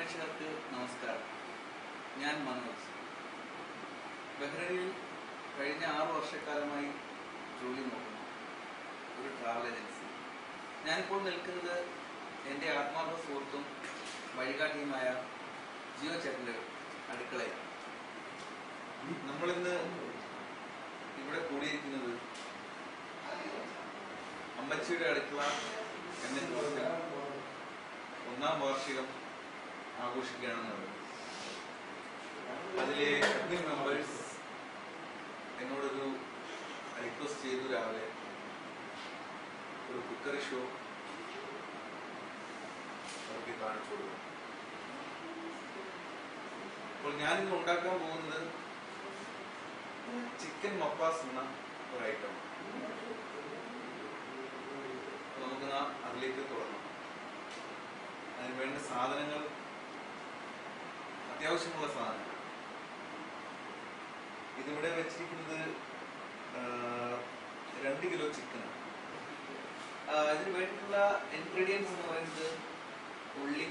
പ്രേക്ഷകർക്ക് നമസ്കാരം. ഞാൻ മനോജ്. ബഹ്റൈനിൽ കഴിഞ്ഞ 6 വർഷക്കാലമായി ജോലി നോക്കുന്നു ഒരു ട്രാവൽ ഏജൻസി. ഞാനിപ്പോൾ നിൽക്കുന്നത് എൻ്റെ ആത്മാർത്ഥ സുഹൃത്തും വഴികാട്ടിയുമായ ജിയോ ചേട്ടൻ്റെ അടുക്കളയാണ്. നമ്മളിന്ന് ഇവിടെ കൂടിയിരിക്കുന്നത് അമ്മച്ചിയുടെ അടുക്കള എന്ന കോഴ്സിൽ 1ാം വാർഷികം ആഘോഷിക്കുകയാണെന്നുള്ളത്. അതിലെ അഡ്മിൻ മെമ്പേഴ്സ് എന്നോടൊരു റിക്വസ്റ്റ് ചെയ്തു, രാവിലെ ഒരു കുക്കറി ഷോ അവർക്ക് കാണിച്ചു കൊടുക്കും. അപ്പോൾ ഞാനിന്ന് ഉണ്ടാക്കാൻ പോകുന്നത് ചിക്കൻ മപ്പാസ് എന്ന ഒരു ഐറ്റം. നമുക്ക് അതിലേക്ക് തുടങ്ങാം. അതിന് വേണ്ട സാധനങ്ങൾ, അത്യാവശ്യമുള്ള സാധനങ്ങൾ ഇതിവിടെ വെച്ചിരിക്കുന്നത് 2 കിലോ ചിക്കനാണ്. ഇതിന് വേണ്ടിയിട്ടുള്ള ഇൻഗ്രീഡിയൻസ് എന്ന് പറയുന്നത് ഉള്ളി,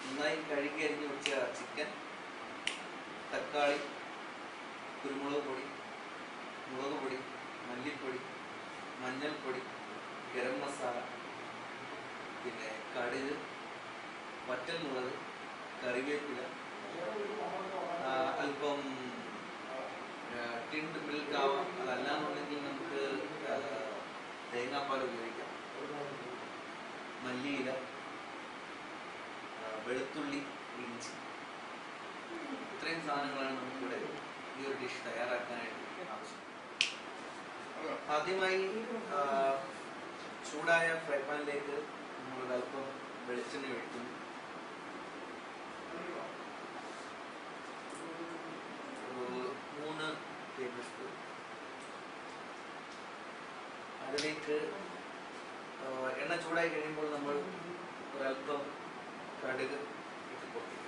നന്നായി കഴുകി അരിഞ്ഞു വെച്ച ചിക്കൻ, തക്കാളി, കുരുമുളക് പൊടി, മുളക് പൊടി, മല്ലിപ്പൊടി, മഞ്ഞൾപ്പൊടി, ഗരം മസാല, പിന്നെ കടുക്, വറ്റൽമുളക്, കറിവേപ്പില, അല്പം ടിൻഡ് മിൽക്ക് ആവാം. അതല്ലാന്നുണ്ടെങ്കിൽ നമുക്ക് തേങ്ങാപ്പാൽ ഉപയോഗിക്കാം. മല്ലിയില, വെളുത്തുള്ളി, ഇഞ്ചി, ഇത്രയും സാധനങ്ങളാണ് നമുക്കിവിടെ ഈ ഒരു ഡിഷ് തയ്യാറാക്കാനായിട്ട് ആവശ്യം. ആദ്യമായി ചൂടായ ഫ്രൈ പാനിലേക്ക് നമ്മൾ അല്പം വെളിച്ചെണ്ണ ഒഴിക്കുന്നു. ഒരു 3 ടേബിൾ സ്പൂൺ. അതിലേക്ക് എണ്ണ ചൂടായി കഴിയുമ്പോൾ നമ്മൾ ഒരല്പം കടുക് ഇട്ട് പൊട്ടിക്കും.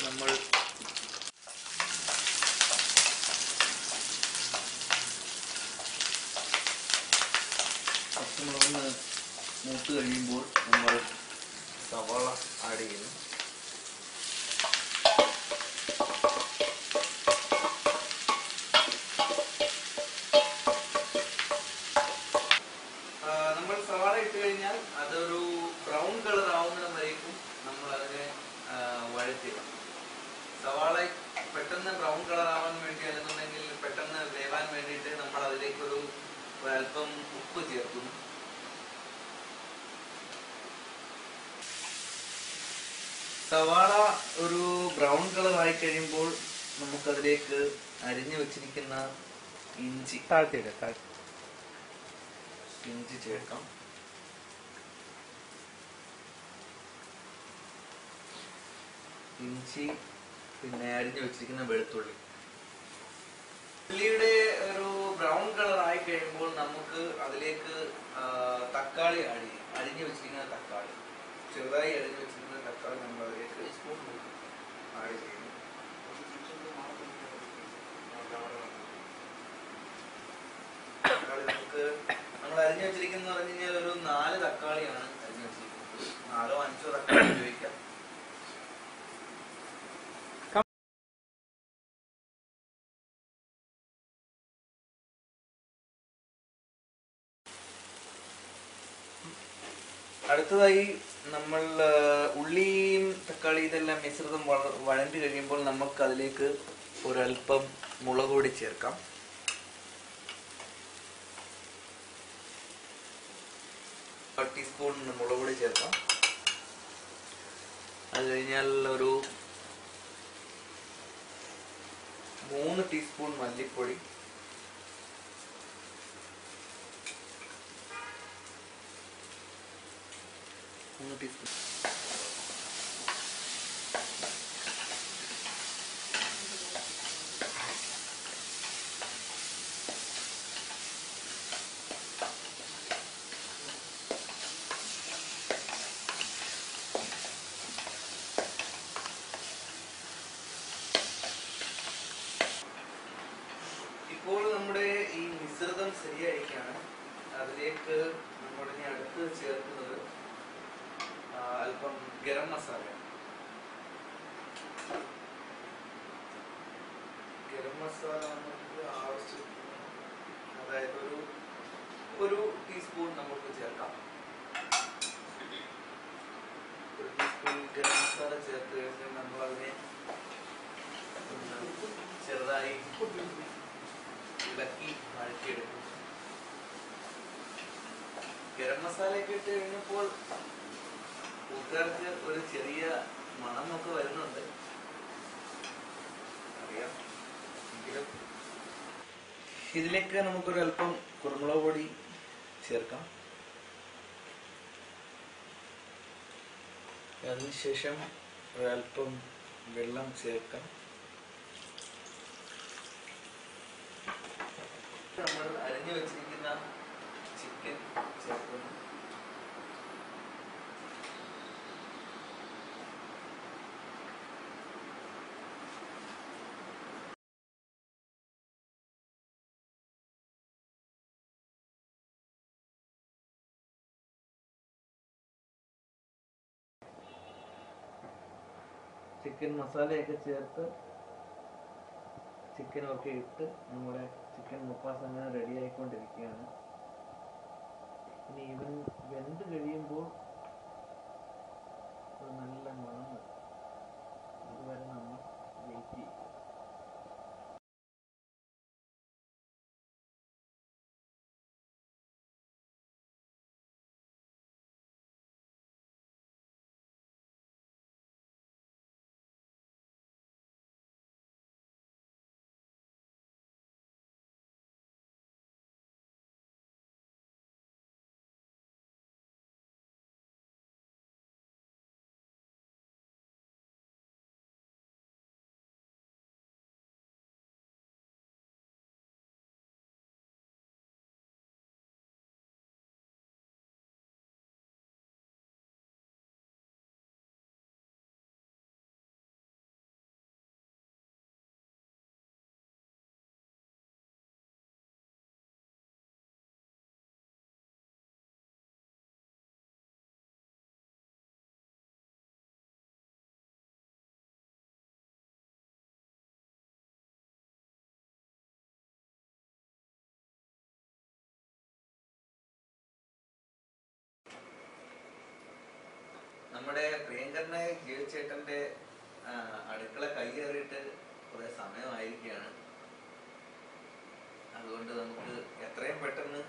നമ്മൾ പച്ചമുളകൊന്ന് മൂത്ത് കഴിയുമ്പോൾ നമ്മൾ സവാള ആഡ് ചെയ്യുന്നു. നമ്മൾ സവാള ഇട്ട് കഴിഞ്ഞാൽ അതൊരു ബ്രൗൺ കളർ ആവുന്നതിനേക്കും നമ്മൾ അതിനെ വഴറ്റിയിടാം. സവാള പെട്ടെന്ന് ബ്രൗൺ കളർ ആവാൻ വേണ്ടി, അല്ലെന്നുണ്ടെങ്കിൽ പെട്ടെന്ന് വേവാൻ വേണ്ടിയിട്ട് നമ്മൾ അതിലേക്കൊരു അല്പം ഉപ്പ് ചേർക്കുന്നു. സവാള ഒരു ബ്രൗൺ കളർ ആയി കഴിയുമ്പോൾ നമുക്കതിലേക്ക് അരിഞ്ഞു വെച്ചിരിക്കുന്ന ഇഞ്ചി ചേർക്കാം. ഇഞ്ചി, പിന്നെ അരിഞ്ഞു വെച്ചിരിക്കുന്ന വെളുത്തുള്ളി. ഉള്ളിയുടെ ഒരു ബ്രൗൺ കളർ ആയി കഴിയുമ്പോൾ നമുക്ക് അതിലേക്ക് തക്കാളി ആഡ് ചെയ്യും. അരിഞ്ഞു വെച്ചിരിക്കുന്ന തക്കാളി, ചെറുതായി അരിഞ്ഞു വെച്ചിരിക്കുന്ന തക്കാളി നമ്മൾ അതിലേക്ക് ആഡ് ചെയ്യുന്നു. തക്കാളി നമ്മൾ അരിഞ്ഞു വെച്ചിരിക്കുന്ന പറഞ്ഞു കഴിഞ്ഞാൽ ഒരു 4 തക്കാളിയാണ് അരിഞ്ഞു വെച്ചിരിക്കുന്നത്. 4 or 5 തക്കാളി ഉപയോഗിക്കാം. അടുത്തതായി നമ്മൾ ഉള്ളിയും തക്കാളി ഇതെല്ലാം മിശ്രിതം വഴണ്ടി കഴിയുമ്പോൾ നമുക്ക് അതിലേക്ക് ഒരല്പം മുളക് പൊടി ചേർക്കാം. ടീസ്പൂൺ മുളക് പൊടി ചേർക്കാം. അത് കഴിഞ്ഞാൽ ഒരു 3 ടീസ്പൂൺ മല്ലിപ്പൊടി, 3 ടീസ്പൂൺ ശരിയായിരിക്കുകയാണ്. അതിലേക്ക് നമ്മൾ ഇനി അടുത്ത് ചേർക്കുന്നത് അല്പം ഗരം മസാല. ഗരം മസാല നമുക്ക് ആവശ്യത്തിന്, അതായത് ഒരു ടീസ്പൂൺ നമുക്ക് ചേർക്കാം. ഒരു ടീസ്പൂൺ ഗരം മസാല ചേർത്ത് കഴിഞ്ഞാൽ നമ്മൾ അതിനെ ചെറുതായി ഇളക്കി വഴറ്റിയെടുക്കും. ഗരം മസാലയൊക്കെ ഇട്ട് കഴിഞ്ഞപ്പോൾ കൂട്ടുകാർക്ക് ഒരു ചെറിയ മണമൊക്കെ വരുന്നുണ്ട്, അറിയാം. എങ്കിലും ഇതിലേക്ക് നമുക്കൊരു അല്പം കുരുമുളക് പൊടി ചേർക്കാം. അതിനുശേഷം ഒരല്പം വെള്ളം ചേർക്കാം. നമ്മൾ അരിഞ്ഞു വെച്ചിരിക്കുന്ന ചിക്കൻ ചേർക്കുന്നു. ചിക്കൻ മസാലയൊക്കെ ചേർത്ത് ചിക്കനൊക്കെ ഇട്ട് നമ്മുടെ ചിക്കൻ മുപ്പാസ് അങ്ങനെ റെഡി ആയിക്കൊണ്ടിരിക്കുകയാണ്. ഇനി ഇവൻ വെന്ത് കഴിയുമ്പോൾ ഒരു നല്ല മണം വരും. അതുവരെ നമ്മൾ വെയിറ്റ് ചെയ്യും. നമ്മുടെ പ്രിയങ്കരനായ ജിയോചേട്ടന്റെ അടുക്കള കൈയേറിയിട്ട് കുറെ സമയമായിരിക്കുകയാണ്. അതുകൊണ്ട് നമുക്ക് എത്രയും പെട്ടെന്ന്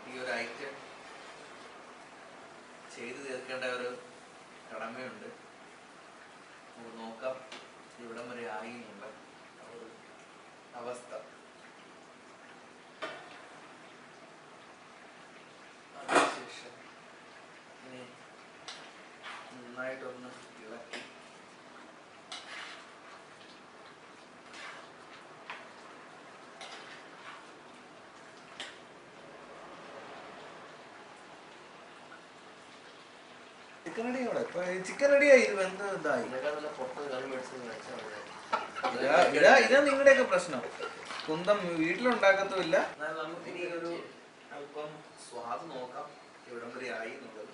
ഈ ഒരു ഐറ്റം ചെയ്തു തീർക്കേണ്ട ഒരു കടമയുണ്ട്. നമുക്ക് നോക്കാം ഇവിടം വരെ ആയി എന്നുള്ള ഒരു അവസ്ഥ. അതിനുശേഷം ഇനി നന്നായിട്ടൊന്ന് ഇളക്കി ചിക്കൻ റെഡിയാണ്. ഇപ്പൊ ചിക്കൻ റെഡിയായി. ഇത് വെന്ത് ഇതായി. ഇതാ നിങ്ങളുടെയൊക്കെ പ്രശ്നം. കുന്തം വീട്ടിലുണ്ടാക്കത്തുമില്ല. എന്നാൽ നമുക്ക് ഇനി ഒരു അല്പം സ്വാദ് നോക്കാം എവിടം വരെ ആയി എന്നുള്ളത്.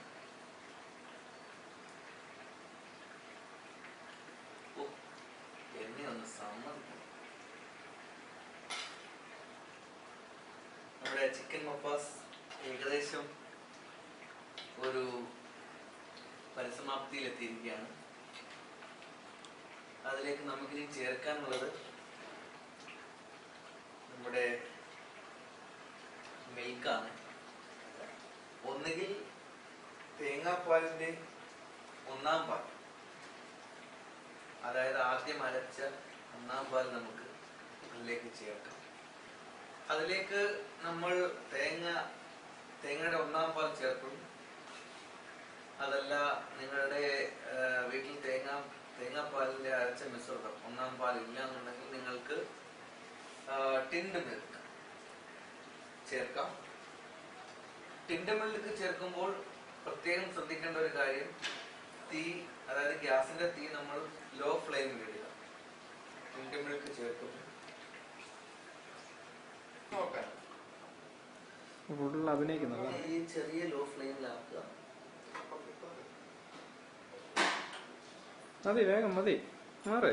എന്നെ ഒന്ന് സമ്മതിക്കും. നമ്മുടെ ചിക്കൻ മപ്പാസ് ഏകദേശം ഒരു പരിസമാപ്തിയിൽ എത്തിയിരിക്കുകയാണ്. അതിലേക്ക് നമുക്കിനി ചേർക്കാനുള്ളത് നമ്മുടെ മിൽക്കാണ്. ഒന്നുകിൽ തേങ്ങാപ്പാലിന്റെ ഒന്നാം പാൽ, അതായത് ആദ്യം അരച്ച ഒന്നാം പാൽ നമുക്ക് അതിലേക്ക് ചേർക്കാം. അതിലേക്ക് നമ്മൾ തേങ്ങയുടെ ഒന്നാം പാൽ ചേർക്കും. അതല്ല നിങ്ങളുടെ വീട്ടിൽ തേങ്ങാപ്പാലിന്റെ അരച്ച മിശ്രിതം ഒന്നാം പാൽ ഇല്ല എന്നുണ്ടെങ്കിൽ നിങ്ങൾക്ക് ടിൻഡ് മിൽക്ക് ചേർക്കാം. ടിൻഡ് മിൽക്ക് ചേർക്കുമ്പോൾ പ്രത്യേകം ശ്രദ്ധിക്കേണ്ട ഒരു കാര്യം, തീ, അതായത് ഗ്യാസിന്റെ തീ നമ്മൾ ലോ ഫ്ലെയിമിൽ ഇടുക. ടിൻഡ് മിൽക്ക് ചേർക്കും. ഫുൾ അഭിനയിക്കുന്നത് ഈ ചെറിയ ലോ ഫ്ലെയിമിലാക്കുക. മതി, വേഗം മതി, മാറ്.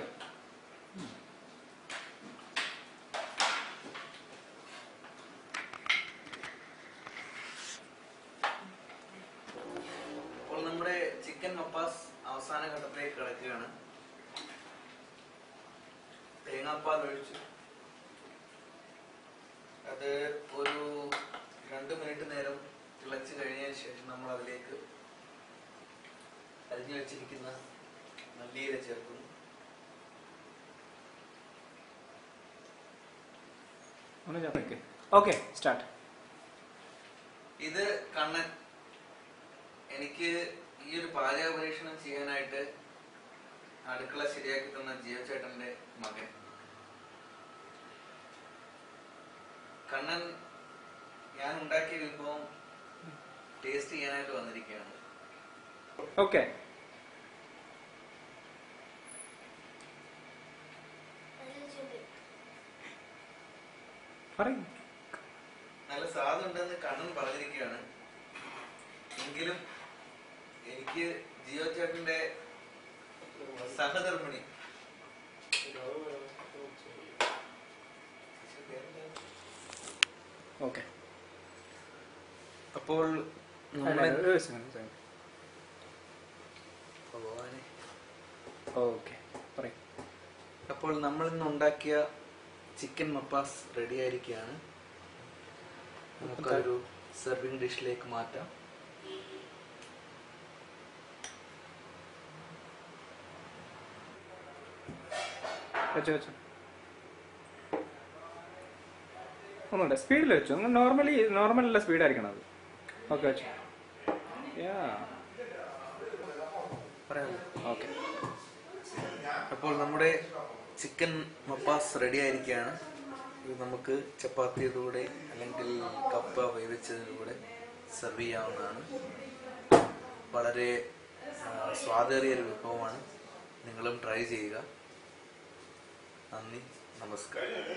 അപ്പോൾ നമ്മുടെ ചിക്കൻ മപ്പാസ് അവസാന ഘട്ടത്തിലേക്ക് കിടക്കുകയാണ്. തേങ്ങാപ്പാൽ ഒഴിച്ചു അത് ഒരു 2 മിനിറ്റ് നേരം തിളച്ച് കഴിഞ്ഞതിന് ശേഷം നമ്മൾ അതിലേക്ക് അരിഞ്ഞു വെച്ചിരിക്കുന്ന മല്ലിയില ചേർക്കുന്നു. Okay, start. ഇത് കണ്ണൻ എനിക്ക് ഈ ഒരു പാചക പരീക്ഷണം ചെയ്യാനായിട്ട് അടുക്കള ശരിയാക്കി തന്ന ജിയോ ചേട്ടന്റെ മകൻ കണ്ണൻ. ഞാൻ ഉണ്ടാക്കിയ വിഭവം ടേസ്റ്റ് ചെയ്യാനായിട്ട് വന്നിരിക്കുകയാണ്. ഓക്കെ, നല്ല സ്വാദുണ്ടെന്ന് കണ്ണൻ പറഞ്ഞിരിക്കുകയാണ്. എങ്കിലും എനിക്ക് ജിയോ ചേട്ടന്റെ സഹധർമ്മിണി ഓക്കെ. അപ്പോൾ ഓക്കെ, പറയും. അപ്പോൾ നമ്മൾ ഇന്ന് ഉണ്ടാക്കിയ ചിക്കൻ മപ്പാസ് റെഡി ആയിരിക്കുകയാണ്. നമുക്കൊരു സെർവിങ് ഡിഷിലേക്ക് മാറ്റാം. വെച്ചോ, ഒന്നുണ്ട് സ്പീഡിൽ വെച്ചു. നോർമലല്ല, സ്പീഡായിരിക്കണം അത്. ഓക്കെ, വെച്ചു. ഓക്കെ. അപ്പോൾ നമ്മുടെ ചിക്കൻ മപ്പാസ് റെഡി ആയിരിക്കുകയാണ്. ഇത് നമുക്ക് ചപ്പാത്തിയുടെ കൂടെ അല്ലെങ്കിൽ കപ്പ വേവിച്ചതിൻ്റെ കൂടെ സെർവ് ചെയ്യാവുന്നതാണ്. വളരെ സ്വാദേറിയൊരു വിഭവമാണ്. നിങ്ങളും ട്രൈ ചെയ്യുക. നന്ദി, നമസ്കാരം.